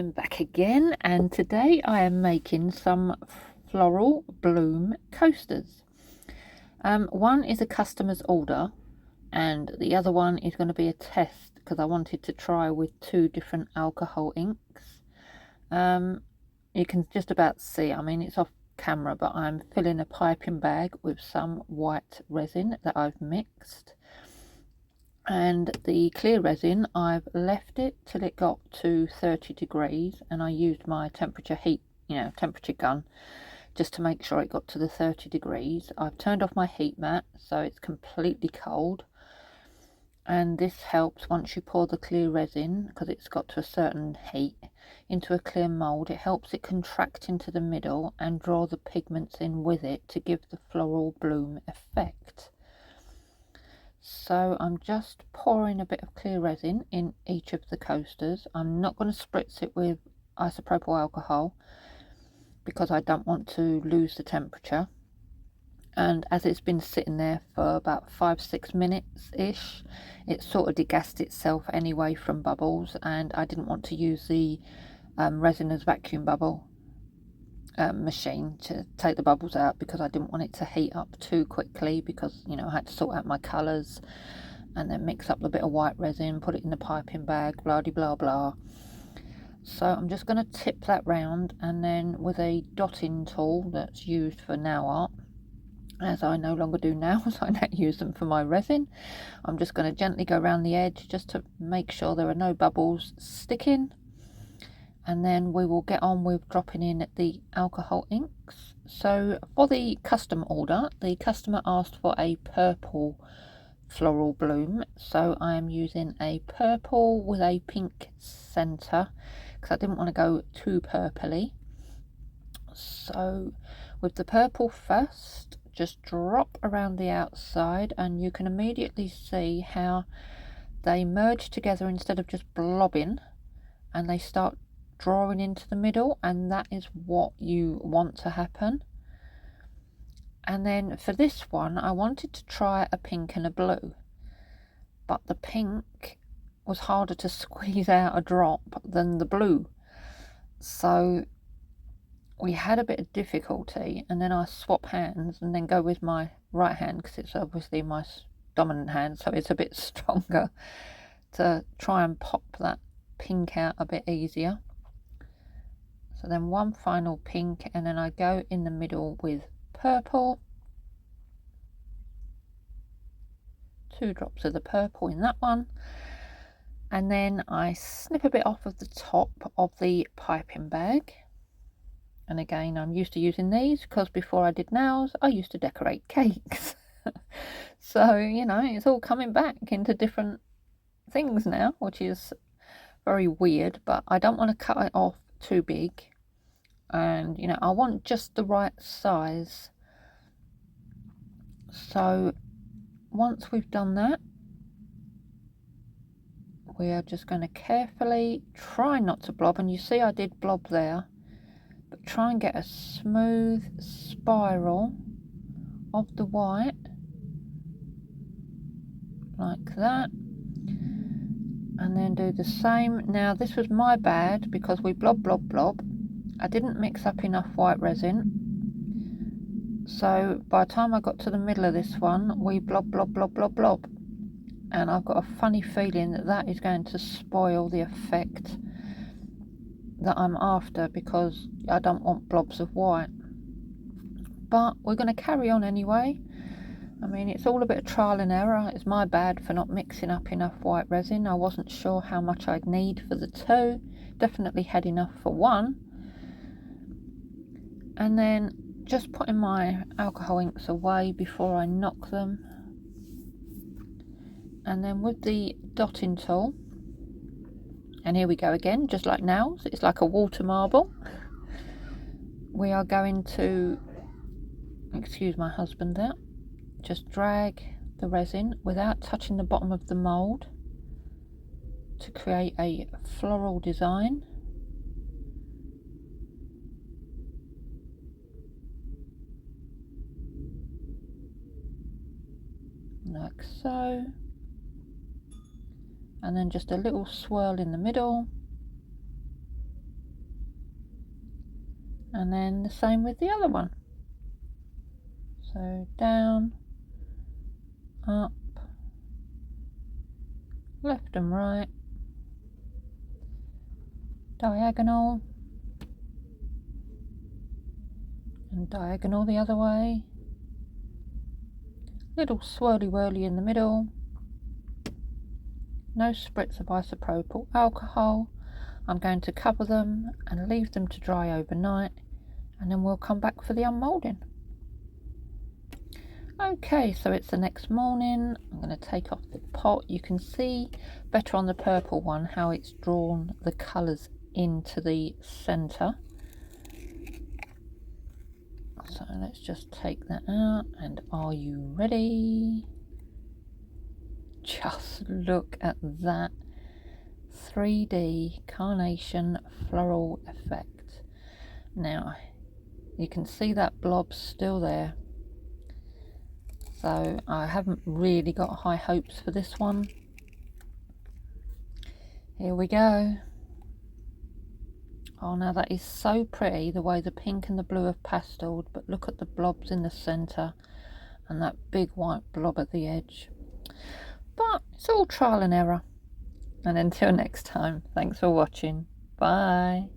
I'm back again, and today I am making some floral bloom coasters. One is a customer's order and the other one is going to be a test because I wanted to try with two different alcohol inks. You can just about see, I mean it's off camera, but I'm filling a piping bag with some white resin that I've mixed. And the clear resin, I've left it till it got to 30 degrees and I used my temperature gun just to make sure it got to the 30 degrees. I've turned off my heat mat so it's completely cold, and this helps once you pour the clear resin, because it's got to a certain heat, into a clear mould. It helps it contract into the middle and draw the pigments in with it to give the floral bloom effect. So I'm just pouring a bit of clear resin in each of the coasters. I'm not going to spritz it with isopropyl alcohol because I don't want to lose the temperature. And as it's been sitting there for about 5-6 minutes ish, it sort of degassed itself anyway from bubbles, and I didn't want to use the resin as vacuum bubble machine to take the bubbles out because I didn't want it to heat up too quickly, because I had to sort out my colours and then mix up the bit of white resin, put it in the piping bag, blah de blah blah. So I'm just going to tip that round, and then with a dotting tool that's used for nail art, as I no longer do nails, I now use them for my resin, I'm just going to gently go around the edge just to make sure there are no bubbles sticking. And then we will get on with dropping in the alcohol inks. So for the custom order, the customer asked for a purple floral bloom, so I am using a purple with a pink centre because I didn't want to go too purpley. So with the purple first, just drop around the outside and you can immediately see how they merge together instead of just blobbing, and they start drawing into the middle, and that is what you want to happen. And then for this one I wanted to try a pink and a blue, but the pink was harder to squeeze out a drop than the blue, so we had a bit of difficulty. And then I swap hands and then go with my right hand because it's obviously my dominant hand, so it's a bit stronger, to try and pop that pink out a bit easier. So then one final pink, and then I go in the middle with purple, 2 drops of the purple in that one, and then I snip a bit off of the top of the piping bag. And again, I'm used to using these because before I did nails I used to decorate cakes. So it's all coming back into different things now, which is very weird, but I don't want to cut it off too big, and I want just the right size. So once we've done that, we are just going to carefully try not to blob, and you see I did blob there, but try and get a smooth spiral of the white like that, and then do the same. Now this was my bad because we blob I didn't mix up enough white resin, so by the time I got to the middle of this one we blob, and I've got a funny feeling that that is going to spoil the effect that I'm after, because I don't want blobs of white. But we're going to carry on anyway. I mean, it's all a bit of trial and error. It's my bad for not mixing up enough white resin. I wasn't sure how much I'd need for the 2. Definitely had enough for 1. And then just putting my alcohol inks away before I knock them. And then with the dotting tool, and here we go again, just like nails, it's like a water marble. We are going to, excuse my husband there, just drag the resin without touching the bottom of the mould to create a floral design. Like so. And then just a little swirl in the middle. And then the same with the other one. So down, up, left and right, diagonal, and diagonal the other way. Little swirly whirly in the middle. No spritz of isopropyl alcohol. I'm going to cover them and leave them to dry overnight, and then we'll come back for the unmoulding. Okay, so it's the next morning. I'm going to take off the pot. You can see better on the purple one how it's drawn the colours into the centre. So let's just take that out, and are you ready? Just look at that 3D carnation floral effect. Now you can see that blob still there, so I haven't really got high hopes for this one. Here we go. Oh, now that is so pretty, the way the pink and the blue have pasteled, but look at the blobs in the centre and that big white blob at the edge. But it's all trial and error. And until next time, thanks for watching. Bye.